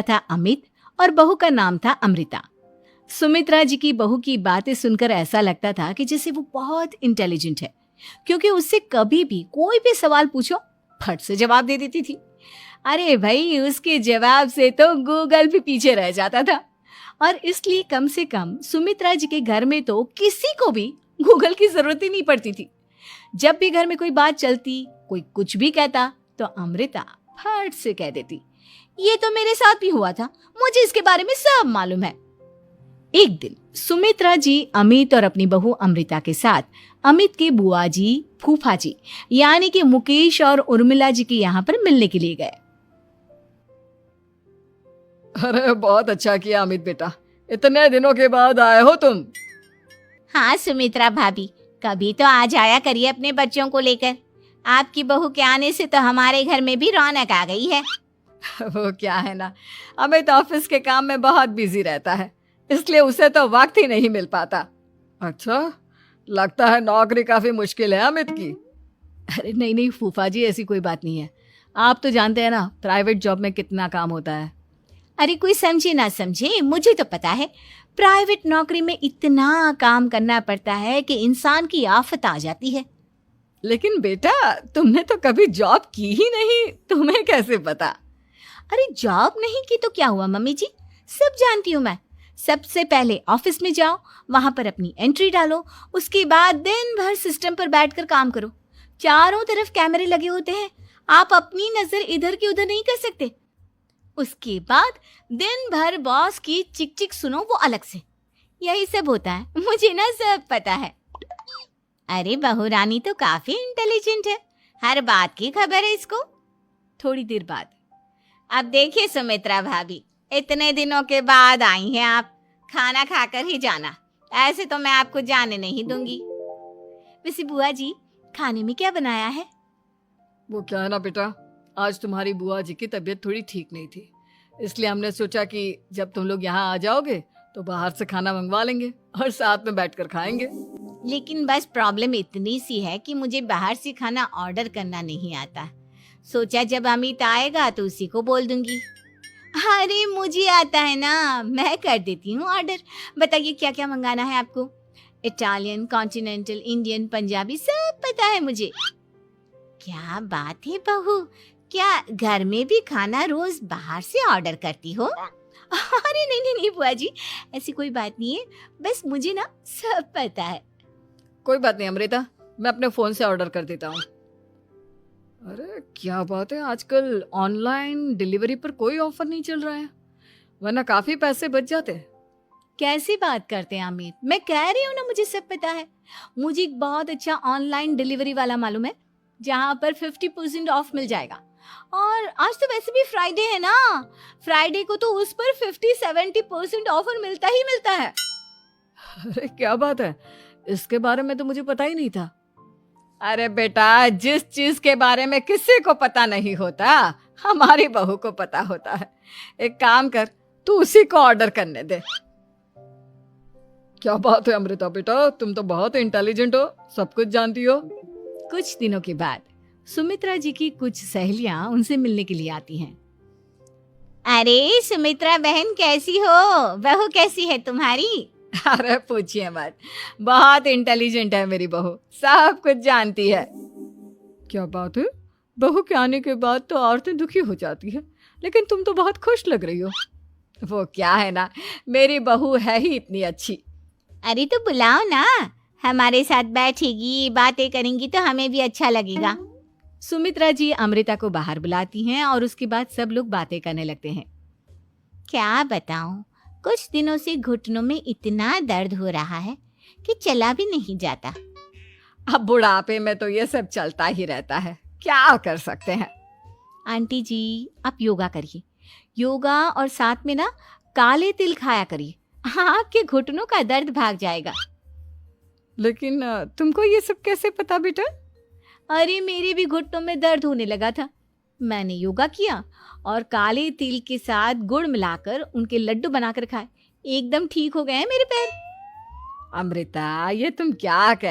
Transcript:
था अमित और बहू का नाम था अमृता। सुमित्रा जी की बहू की बातें सुनकर ऐसा लगता था कि जैसे वो बहुत इंटेलिजेंट है, क्योंकि उससे कभी भी कोई भी सवाल पूछो फट से जवाब दे देती थी। अरे भाई, उसके जवाब से तो गूगल भी पीछे रह जाता था। और इसलिए कम से कम सुमित्रा जी के घर में तो किसी को भी गूगल की जरूरत ही नहीं पड़ती थी। जब भी घर में कोई बात चलती, कोई कुछ भी कहता, तो अमृता फट से कह देती, ये तो मेरे साथ भी हुआ था, मुझे इसके बारे में सब मालूम है। एक दिन सुमित्रा जी अमित और अपनी बहू अमृता के साथ अमित के बुआ जी, फूफा जी यानी कि मुकेश और उर्मिला जी के यहाँ पर मिलने के लिए गए। अरे बहुत अच्छा किया अमित बेटा, इतने दिनों के बाद आए हो तुम। हाँ सुमित्रा भाभी, कभी तो आ जाया करिए अपने बच्चों को लेकर। आपकी बहू के आने से तो हमारे घर में भी रौनक आ गई है। वो क्या है ना, अमित ऑफिस के काम में बहुत बिजी रहता है, इसलिए उसे तो वक्त ही नहीं मिल पाता। अच्छा, लगता है नौकरी काफी मुश्किल है अमित की। अरे नहीं नहीं फूफा जी, ऐसी कोई बात नहीं है। आप तो जानते हैं ना प्राइवेट जॉब में कितना काम होता है। अरे कोई समझे ना समझे, मुझे तो पता है प्राइवेट नौकरी में इतना काम करना पड़ता है कि इंसान की आफत आ जाती है। लेकिन बेटा, तुमने तो कभी जॉब की ही नहीं, तुम्हें कैसे पता? अरे जॉब नहीं की तो क्या हुआ मम्मी जी, सब जानती हूँ मैं। सबसे पहले ऑफिस में जाओ, वहां पर अपनी एंट्री डालो, उसके बाद दिन भर सिस्टम पर बैठकर काम करो। चारों तरफ कैमरे लगे होते हैं, आप अपनी नजर इधर की उधर नहीं कर सकते। उसके बाद दिन भर बॉस की चिक चिक सुनो, वो अलग से। यही सब होता है, मुझे ना सब पता है। अरे बहू रानी तो काफी इंटेलिजेंट है, हर बात की खबर है इसको। थोड़ी देर बाद, अब देखिए सुमित्रा भाभी, इतने दिनों के बाद आई हैं आप, खाना खाकर ही जाना, ऐसे तो मैं आपको जाने नहीं दूंगी। वैसे बुआ जी, खाने में क्या बनाया है? वो क्या है ना बेटा, आज तुम्हारी बुआ जी की तबीयत थोड़ी ठीक नहीं थी, इसलिए हमने सोचा कि जब तुम लोग यहाँ आ जाओगे तो बाहर से खाना मंगवा लेंगे और साथ में बैठकर खाएंगे। लेकिन बस प्रॉब्लम इतनी सी है कि मुझे बाहर से खाना ऑर्डर करना नहीं आता। सोचा जब अमित आएगा तो उसी को बोल दूंगी। अरे मुझे आता है ना, मैं कर देती हूँ ऑर्डर। बताइए क्या क्या मंगाना है आपको? इटालियन, कॉन्टिनेंटल, इंडियन, पंजाबी, सब पता है मुझे। क्या बात है बहू, क्या घर में भी खाना रोज बाहर से ऑर्डर करती हो? अरे नहीं नहीं नहीं बुआ जी, ऐसी कोई बात नहीं है, बस मुझे ना सब पता है। कोई बात नहीं अमृता, मैं अपने फोन से ऑर्डर कर देता हूँ। अरे क्या बात है, आजकल ऑनलाइन डिलीवरी पर कोई ऑफर नहीं चल रहा है, वरना काफी पैसे बच जाते। कैसी बात करते हैं अमित, मैं कह रही हूँ ना मुझे सब पता है। मुझे एक बहुत अच्छा ऑनलाइन डिलीवरी वाला मालूम है, जहाँ पर 50% ऑफ मिल जाएगा। और आज तो वैसे भी फ्राइडे है ना, फ्राइडे को तो उस पर 50-70% ऑफर मिलता ही मिलता है। अरे क्या बात है, इसके बारे में तो मुझे पता ही नहीं था। अरे बेटा, जिस चीज के बारे में किसी को पता नहीं होता, हमारी बहू को पता होता है। एक काम कर, तू उसी को ऑर्डर करने दे। क्या बात है अमृता बेटा, तुम तो बहुत इंटेलिजेंट हो, सब कुछ जानती हो। कुछ दिनों के बाद सुमित्रा जी की कुछ सहेलियां उनसे मिलने के लिए आती हैं। अरे सुमित्रा बहन कैसी हो, बहू कैसी है तुम्हारी? अरे पूछिए मत, बहुत इंटेलिजेंट है मेरी बहू, सब कुछ जानती है। क्या बात है, बहू के आने के बाद तो औरतें दुखी हो जाती है, लेकिन तुम तो बहुत खुश लग रही हो। वो क्या है ना, मेरी बहू है ही इतनी अच्छी। अरे तो बुलाओ ना, हमारे साथ बैठेगी, बातें करेंगी तो हमें भी अच्छा लगेगा। सुमित्रा जी अमृता को बाहर बुलाती हैं और उसके बाद सब लोग बातें करने लगते हैं। क्या बताऊं, कुछ दिनों से घुटनों में इतना दर्द हो रहा है कि चला भी नहीं जाता। अब बुढ़ापे में तो ये सब चलता ही रहता है, क्या कर सकते हैं। आंटी जी, आप योगा करिए, योगा और साथ में ना काले तिल खाया करिए, आपके घुटनों का दर्द भाग जाएगा। लेकिन तुमको ये सब कैसे पता बेटा? अरे मेरे भी घुटनों में दर्द होने लगा था, मैंने योगा किया और काले तिल के साथ गुड़ मिलाकर उनके लड्डू बनाकर खाए, एकदम ठीक हो गए हैं मेरे पैर। अमृता, ये तुम क्या कह